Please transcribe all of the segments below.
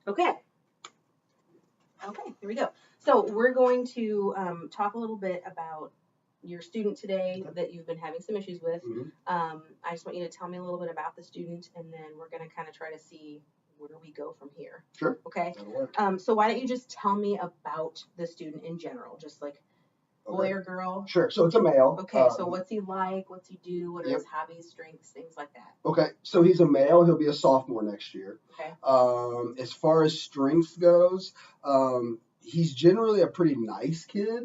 Okay. Okay, here we go. So we're going to talk a little bit about your student today that you've been having some issues with. I just want you to tell me a little bit about the student, and then we're going to kind of try to see where we go from here. Sure. Okay. That'll work. So why don't you just tell me about the student in general, just like boy or girl? Sure. So it's a male. Okay. So what's he like? What's he do? What are his hobbies, strengths, things like that? Okay. So he's a male. He'll be a sophomore next year. Okay. As far as strength goes, he's generally a pretty nice kid.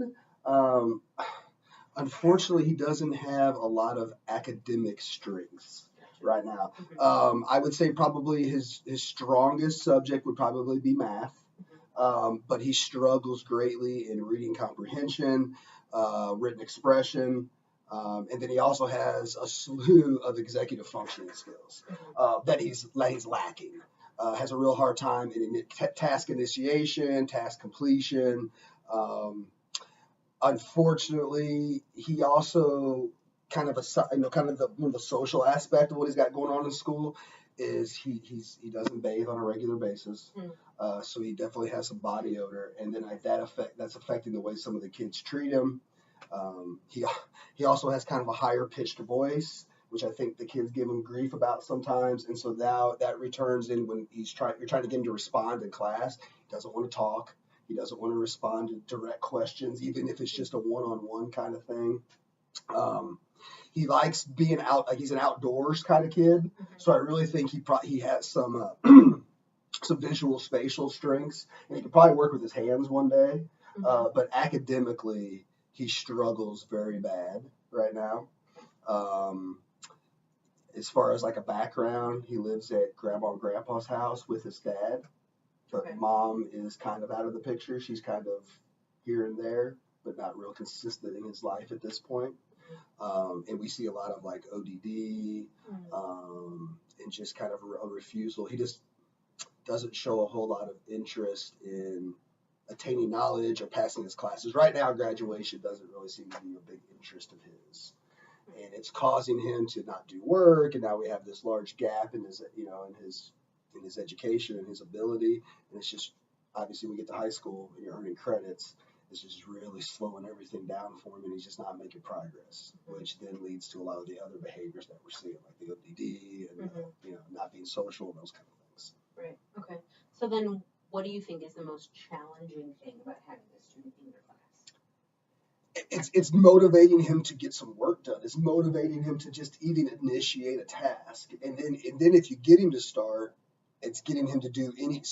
Unfortunately, he doesn't have a lot of academic strengths right now. I would say probably his strongest subject would probably be math, but he struggles greatly in reading comprehension, written expression, and then he also has a slew of executive functioning skills that he's lacking. Has a real hard time in task initiation, task completion. Unfortunately, he also kind of the social aspect of what he's got going on in school is he doesn't bathe on a regular basis, so he definitely has some body odor, and then that's affecting the way some of the kids treat him. He also has kind of a higher pitched voice, which I think the kids give him grief about sometimes, and so now that returns in when you're trying to get him to respond in class. He doesn't want to talk. He doesn't want to respond to direct questions, even if it's just a one-on-one kind of thing. He likes being out, like he's an outdoors kind of kid. So I really think he has some some visual spatial strengths, and he could probably work with his hands one day. But academically, he struggles very bad right now. As far as like a background, he lives at grandma and grandpa's house with his dad. But mom is kind of out of the picture. She's kind of here and there, but not real consistent in his life at this point. And we see a lot of like ODD and just kind of a refusal. He just doesn't show a whole lot of interest in attaining knowledge or passing his classes. Right now, graduation doesn't really seem to be a big interest of his. And it's causing him to not do work, and now we have this large gap in his education and his ability, and it's just obviously we get to high school and you're earning credits. It's just really slowing everything down for him, and he's just not making progress, which then leads to a lot of the other behaviors that we're seeing, like the ODD and not being social and those kind of things. Right. Okay. So then, what do you think is the most challenging thing about having this student in your class? It's motivating him to get some work done. It's motivating him to just even initiate a task, and then if you get him to start, it's getting him to do any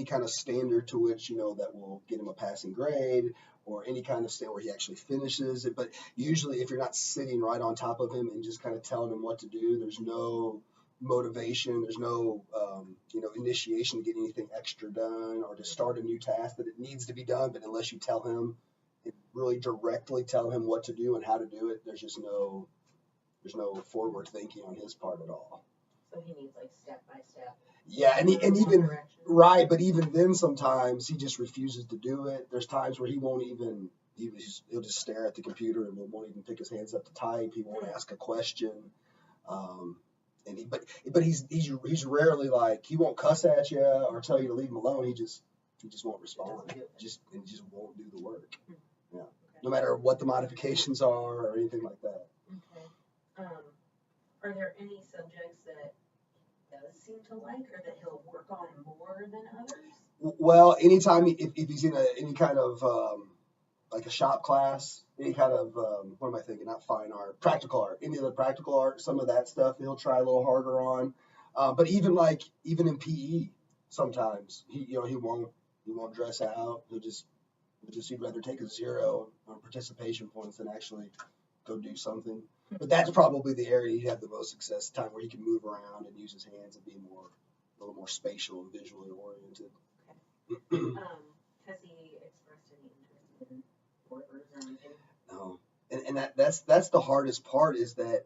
kind of standard to which that will get him a passing grade, or any kind of standard where he actually finishes it. But usually, if you're not sitting right on top of him and just kind of telling him what to do, there's no motivation, there's no initiation to get anything extra done or to start a new task that it needs to be done. But unless you tell him, really directly tell him what to do and how to do it, there's no forward thinking on his part at all. So he needs like step by step. Yeah, and even right, but even then sometimes he just refuses to do it. There's times where he'll just stare at the computer and won't even pick his hands up to type. He won't ask a question. But he's rarely like, he won't cuss at you or tell you to leave him alone. He just won't respond. He just won't do the work. Yeah. Okay. No matter what the modifications are or anything like that. Okay. Are there any subjects that he does seem to like, or that he'll work on more than others? Well, anytime if he's in any kind of like a shop class, any kind of what am I thinking? Not fine art, practical art. Any of the practical art, some of that stuff he'll try a little harder on. But even in PE, sometimes he won't dress out. He'd rather take a 0 on participation points than actually go do something. But that's probably the area he'd have the most success, time where he can move around and use his hands and be a little more spatial and visually oriented. Okay. Has he expressed any interest in workers or anything? No. And that's the hardest part, is that,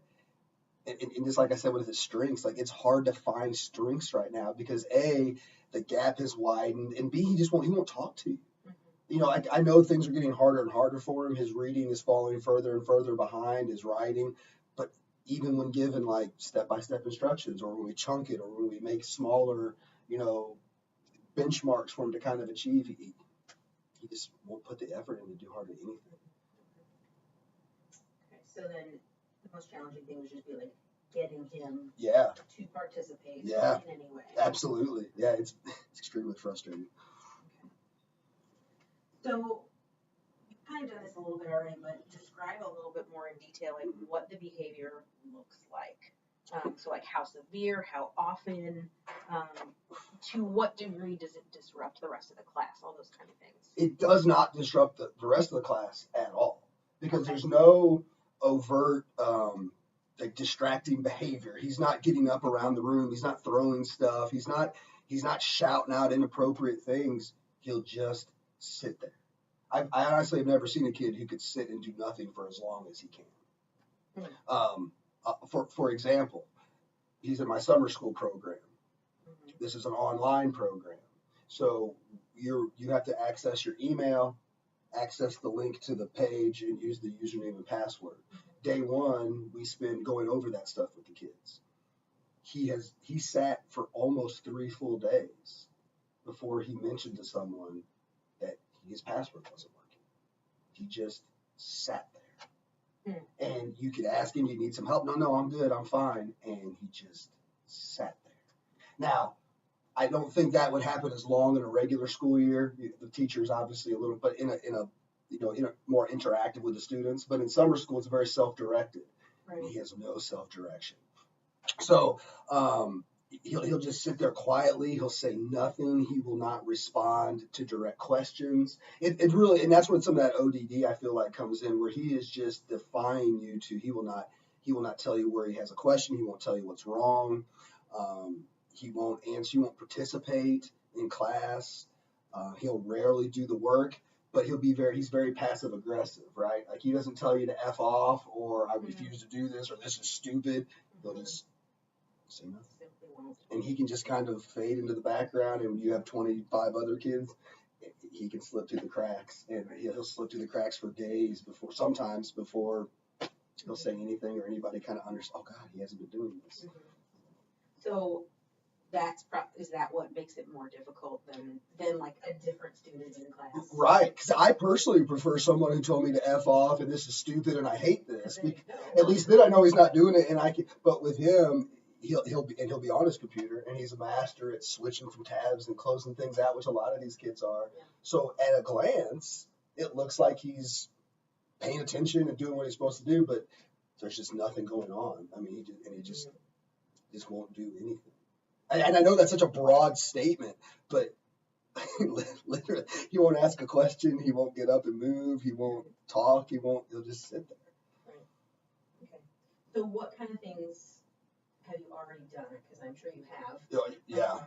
and just like I said with his strengths, like it's hard to find strengths right now because A, the gap has widened, and B, he won't talk to you. I know things are getting harder and harder for him. His reading is falling further and further behind, his writing. But even when given like step-by-step instructions, or when we chunk it, or when we make smaller, benchmarks for him to kind of achieve, he just won't put the effort in to do hardly anything. Okay, so then the most challenging thing would just be like getting him to participate in any way. Absolutely. Yeah, it's extremely frustrating. Okay. So you've kind of done this a little bit already, but describe a little bit more in detail like what the behavior looks like. So like how severe, how often, to what degree does it disrupt the rest of the class, all those kind of things. It does not disrupt the rest of the class at all because there's no overt like distracting behavior. He's not getting up around the room. He's not throwing stuff. He's not shouting out inappropriate things. He'll just sit there. I honestly have never seen a kid who could sit and do nothing for as long as he can. For example, he's in my summer school program. This is an online program. So you have to access your email, access the link to the page, and use the username and password. Day one, we spend going over that stuff with the kids. He sat for almost 3 full days before he mentioned to someone that his password wasn't working. He just sat there. And you could ask him, do you need some help? No, I'm good, I'm fine. And he just sat there. Now, I don't think that would happen as long in a regular school year. The teacher's obviously a little, but in a more interactive with the students. But in summer school, it's very self-directed. Right. He has no self-direction. So he'll just sit there quietly. He'll say nothing. He will not respond to direct questions. It really, and that's when some of that ODD I feel like comes in, where he is just defying you to. He will not tell you where he has a question. He won't tell you what's wrong. He won't answer. He won't participate in class. He'll rarely do the work, but he's very passive aggressive, right? Like he doesn't tell you to F off or I refuse to do this or this is stupid. He'll just say nothing. And he can just kind of fade into the background, and when you have 25 other kids, he can slip through the cracks, and he'll slip through the cracks for days before he'll say anything or anybody kind of understands, oh God, he hasn't been doing this. So is that what makes it more difficult than like a different student in class? Right, because I personally prefer someone who told me to F off and this is stupid and I hate this. At least then I know he's not doing it, and I can. But with him, he'll be on his computer, and he's a master at switching from tabs and closing things out, which a lot of these kids are. Yeah. So at a glance, it looks like he's paying attention and doing what he's supposed to do, but there's just nothing going on. I mean, he just won't do anything. And I know that's such a broad statement, but literally, he won't ask a question. He won't get up and move. He won't talk. He'll just sit there. Right. Okay. So what kind of things have you already done? Because I'm sure you have. Yeah.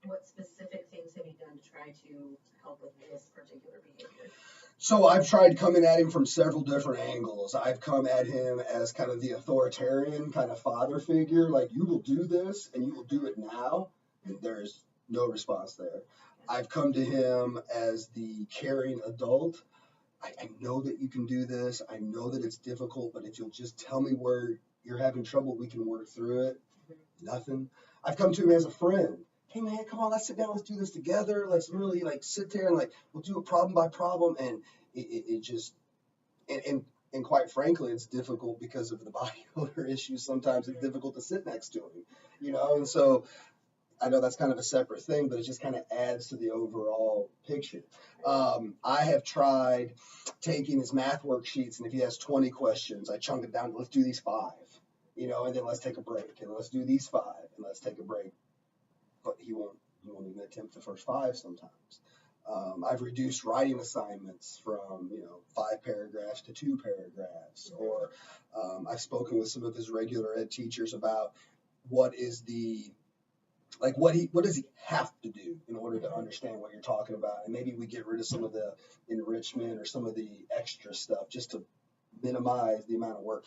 What specific things have you done to try to help with this particular behavior? So I've tried coming at him from several different angles. I've come at him as kind of the authoritarian kind of father figure, like you will do this and you will do it now, and there's no response there. I've come to him as the caring adult. I know that you can do this. I know that it's difficult, but if you'll just tell me where you're having trouble, we can work through it. Nothing. I've come to him as a friend. Hey man, come on, let's sit down, let's do this together. Let's really like sit there and like we'll do it problem by problem, and it just and quite frankly, it's difficult because of the body odor issues. Sometimes it's difficult to sit next to him, and so I know that's kind of a separate thing, but it just kind of adds to the overall picture. I have tried taking his math worksheets, and if he has 20 questions, I chunk it down to let's do these 5, and then let's take a break, and let's do these 5, and let's take a break. But he won't even attempt the first 5 sometimes. I've reduced writing assignments from 5 paragraphs to 2 paragraphs, or I've spoken with some of his regular ed teachers about what does he have to do in order to understand what you're talking about, and maybe we get rid of some of the enrichment or some of the extra stuff just to minimize the amount of work.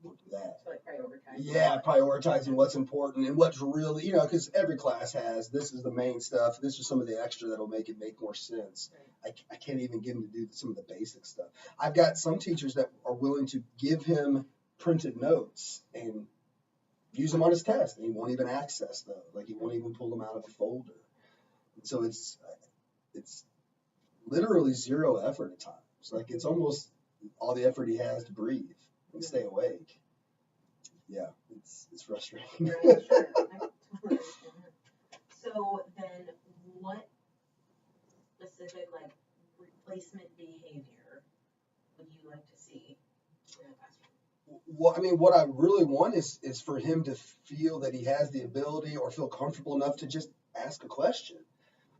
We'll do that. So like prioritizing. Yeah, prioritizing what's important and what's really, because every class has, this is the main stuff, this is some of the extra that'll make it make more sense. Right. I can't even get him to do some of the basic stuff. I've got some teachers that are willing to give him printed notes and use them on his test, and he won't even access them. Like he won't even pull them out of a folder. So it's literally zero effort at times. Like it's almost all the effort he has to breathe and stay awake. Yeah, it's frustrating. Right, sure. I totally understand that. So then what specific like replacement behavior would you like to see in the classroom? Well, I mean, what I really want is for him to feel that he has the ability or feel comfortable enough to just ask a question.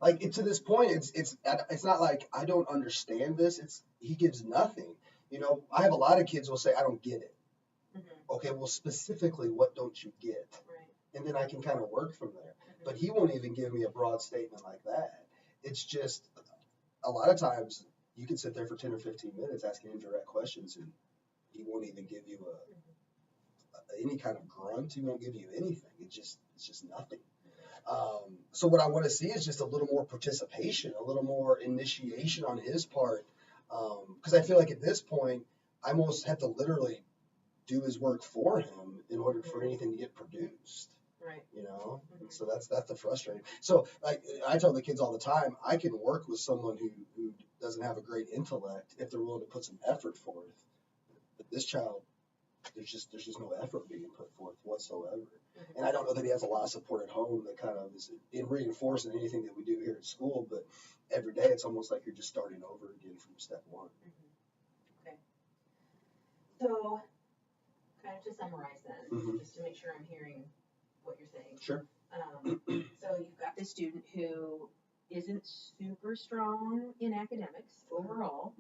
Like to this point, it's not like I don't understand this. It's he gives nothing. You know, I have a lot of kids who will say I don't get it. Mm-hmm. Okay, well specifically, what don't you get? Right. And then I can kind of work from there. Mm-hmm. But he won't even give me a broad statement like that. It's just a lot of times you can sit there for 10 or 15 minutes asking him direct questions and he won't even give you any kind of grunt. He won't give you anything. It's just nothing. So what I want to see is just a little more participation, a little more initiation on his part, because I feel like at this point I almost have to literally do his work for him in order for anything to get produced. Right. You know, so that's the frustrating. So like I tell the kids all the time, I can work with someone who doesn't have a great intellect if they're willing to put some effort forth. But this child, there's just no effort being put forth whatsoever. Mm-hmm. And I don't know that he has a lot of support at home that kind of is in reinforcing anything that we do here at school. But every day it's almost like you're just starting over again from step one. Mm-hmm. Okay. So kind of to summarize then, just to make sure I'm hearing what you're saying. Sure. So you've got this student who isn't super strong in academics overall,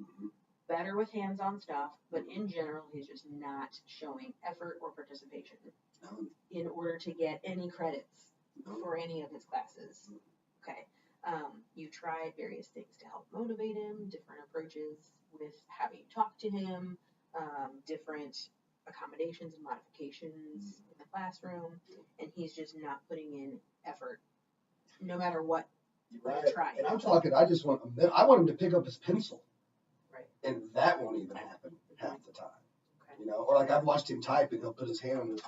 better with hands-on stuff, but in general, he's just not showing effort or participation in order to get any credits for any of his classes. Okay. You tried various things to help motivate him, different approaches with having you talk to him, different accommodations and modifications in the classroom, and he's just not putting in effort, no matter what you're trying. And I'm talking, I want him to pick up his pencil. Right. And that won't even happen half the time. Okay. You know, or like I've watched him type and he'll put his hand on his,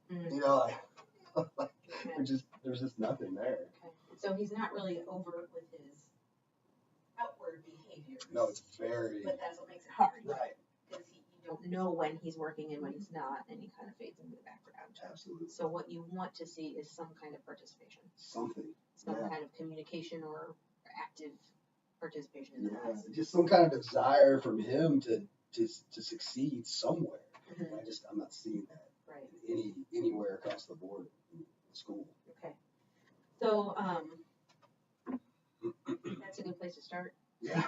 you know, like there's just nothing there. Okay. So he's not really overt with his outward behaviors. No, it's very. But that's what makes it hard. Right. Because you don't know when he's working and when he's not, and he kind of fades into the background. Absolutely. So what you want to see is some kind of participation. Something. Some kind of communication or active participation in the class. Just some kind of desire from him to succeed somewhere. Mm-hmm. I'm not seeing that right. anywhere across the board in school. Okay. So that's a good place to start. Yeah.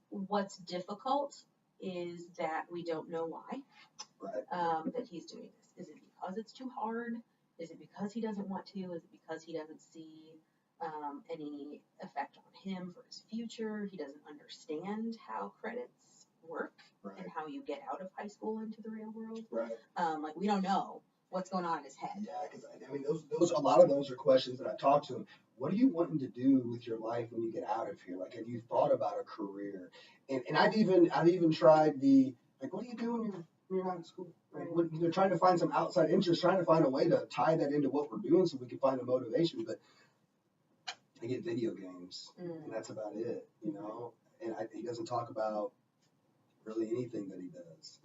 What's difficult is that we don't know why. Right. That he's doing this. Is it because it's too hard? Is it because he doesn't want to? Is it because he doesn't see any effect on him for his future? He doesn't understand how credits work and how you get out of high school into the real world. Right. Like we don't know what's going on in his head. Yeah, because I mean, those a lot of those are questions that I talk to him. What are you wanting to do with your life when you get out of here? Like, have you thought about a career? And I've even tried the like, what do you do when you're not in school? Right. They're trying to find some outside interest, trying to find a way to tie that into what we're doing so we can find a motivation. But I get video games, and that's about it, you know. And he doesn't talk about really anything that he does.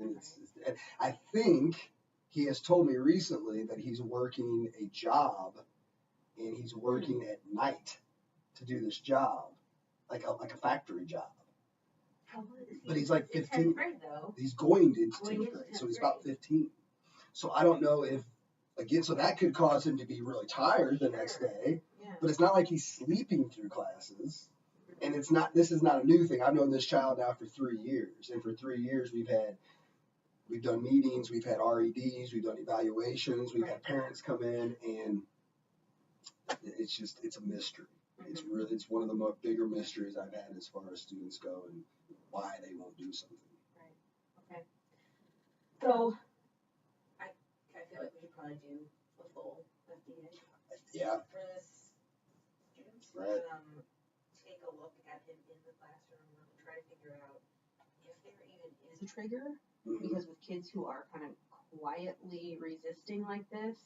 And I think he has told me recently that he's working a job, and he's working at night to do this job, like a factory job. But he's like 15. 10th grade, though. He's going into 10th grade, so he's about 15. So I don't know if, again, so that could cause him to be really tired the next day. Yeah. But it's not like he's sleeping through classes. And this is not a new thing. I've known this child now for 3 years. And for 3 years, we've done meetings, we've had REDs, we've done evaluations, we've had parents come in, and it's a mystery. It's one of the bigger mysteries I've had as far as students go and why they won't do something. Right. Okay. So I feel like we should probably do a full FDA. Yeah. For this student. Right. Take a look at him in the classroom and try to figure out if there even is a trigger. Because with kids who are kind of quietly resisting like this,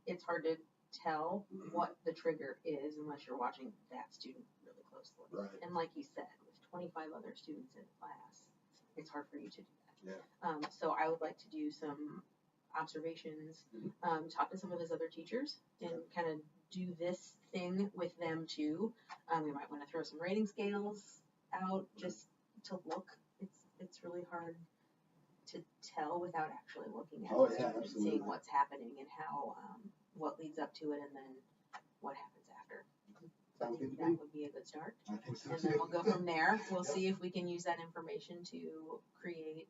it's hard to tell what the trigger is unless you're watching that student really closely. Right. And like you said, with 25 other students in class, it's hard for you to do that. Yeah. So I would like to do some observations, talk to some of his other teachers, and kind of do this thing with them too. We might want to throw some rating scales out just to look. It's really hard to tell without actually looking at it and seeing what's happening and how what leads up to it and then what happens after. I think that would be a good start. I think so and too. Then we'll go from there. We'll see if we can use that information to create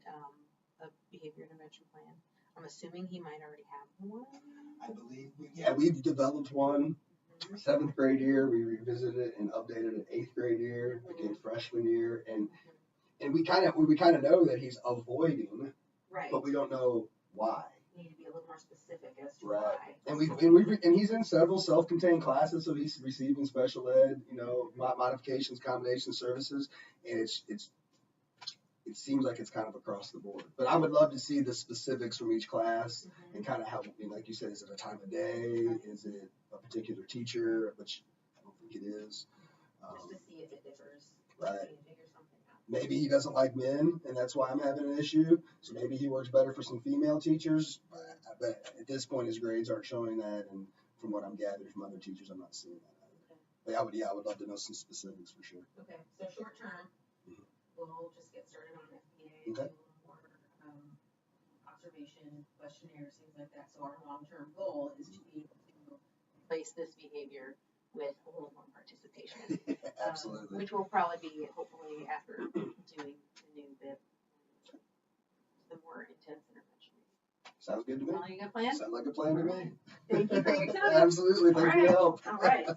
a behavior intervention plan. I'm assuming he might already have one. I believe we've developed one. 7th grade year, we revisited it and updated it 8th grade year, again freshman year, and we kind of know that he's avoiding, right? But we don't know why. You need to be a little more specific as to why. And he's in several self-contained classes, so he's receiving special ed, modifications, combination services, and it seems like it's kind of across the board. But I would love to see the specifics from each class and kind of how, like you said, is it a time of day? Is it a particular teacher? Which I don't think it is. Just to see if it differs. Right. Figure something out. Maybe he doesn't like men, and that's why I'm having an issue. So maybe he works better for some female teachers. But at this point, his grades aren't showing that, and from what I'm gathering from other teachers, I'm not seeing that either. Okay. But I would love to know some specifics for sure. Okay. So short term, we'll just get started on FBA, okay. do a little more observation, questionnaires, things like that. So our long-term goal is to be able to replace this behavior with a little more participation. Absolutely. Which will probably be, hopefully, after doing the new bit, the more intense intervention. Sounds good to me. Sound like a good plan? Sounds like a plan to me. Thank you for your time. Absolutely. Thank you for your help. All right.